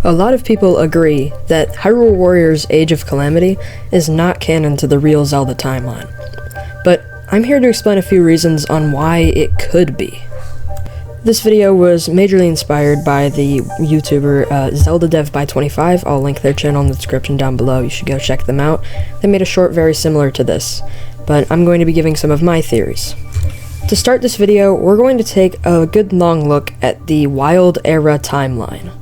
A lot of people agree that Hyrule Warriors Age of Calamity is not canon to the real Zelda timeline, but I'm here to explain a few reasons on why it could be. This video was majorly inspired by the YouTuber ZeldaDevBy25. I'll link their channel in the description down below. You should go check them out. They made a short very similar to this, but I'm going to be giving some of my theories. To start this video, we're going to take a good long look at the Wild Era timeline.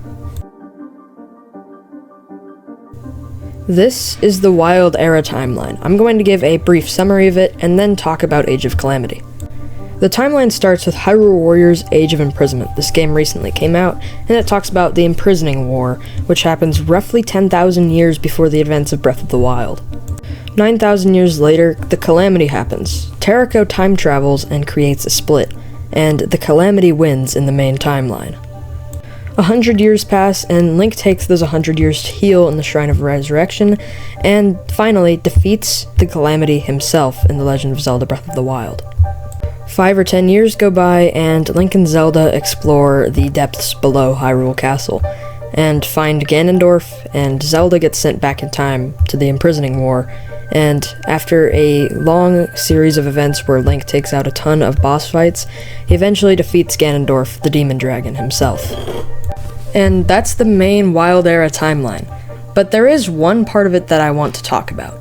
This is the Wild Era timeline. I'm going to give a brief summary of it and then talk about Age of Calamity. The timeline starts with Hyrule Warriors Age of Imprisonment. This game recently came out, and it talks about the Imprisoning War, which happens roughly 10,000 years before the events of Breath of the Wild. 9,000 years later, the Calamity happens. Terrako time travels and creates a split, and the Calamity wins in the main timeline. 100 years pass, and Link takes those 100 years to heal in the Shrine of Resurrection, and finally defeats the Calamity himself in The Legend of Zelda Breath of the Wild. 5 or 10 years go by, and Link and Zelda explore the depths below Hyrule Castle, and find Ganondorf, and Zelda gets sent back in time to the Imprisoning War, and after a long series of events where Link takes out a ton of boss fights, he eventually defeats Ganondorf, the Demon Dragon himself. And that's the main Wild Era timeline, but there is one part of it that I want to talk about.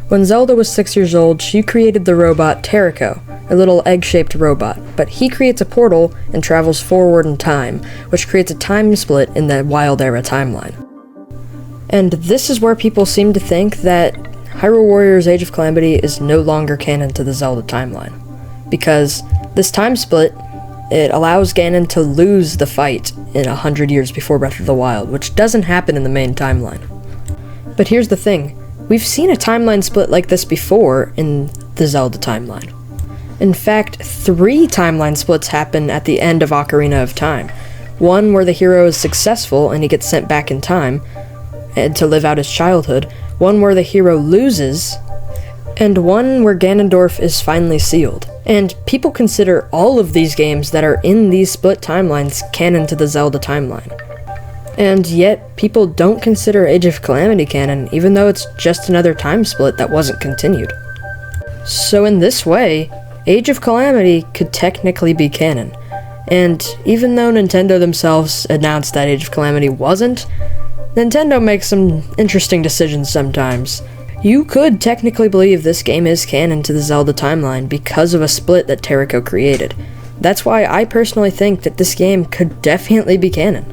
When Zelda was 6 years old, she created the robot Terrako, a little egg-shaped robot, but he creates a portal and travels forward in time, which creates a time split in the Wild Era timeline. And this is where people seem to think that Hyrule Warriors Age of Calamity is no longer canon to the Zelda timeline, because this time split, it allows Ganon to lose the fight in 100 years before Breath of the Wild, which doesn't happen in the main timeline. But here's the thing, we've seen a timeline split like this before in the Zelda timeline. In fact, 3 timeline splits happen at the end of Ocarina of Time. One where the hero is successful and he gets sent back in time and to live out his childhood, one where the hero loses, and one where Ganondorf is finally sealed. And people consider all of these games that are in these split timelines canon to the Zelda timeline. And yet, people don't consider Age of Calamity canon, even though it's just another time split that wasn't continued. So in this way, Age of Calamity could technically be canon. And even though Nintendo themselves announced that Age of Calamity wasn't, Nintendo makes some interesting decisions sometimes. You could technically believe this game is canon to the Zelda timeline because of a split that Terrako created. That's why I personally think that this game could definitely be canon.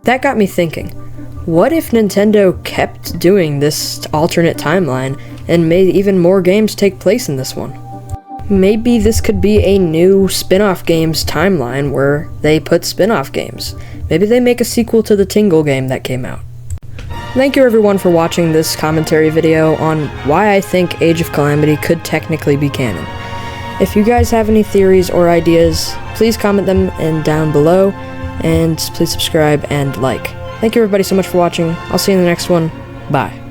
That got me thinking, what if Nintendo kept doing this alternate timeline and made even more games take place in this one? Maybe this could be a new spin-off games timeline where they put spin-off games. Maybe they make a sequel to the Tingle game that came out. Thank you everyone for watching this commentary video on why I think Age of Calamity could technically be canon. If you guys have any theories or ideas, please comment them down below, and please subscribe and like. Thank you everybody so much for watching. I'll see you in the next one. Bye.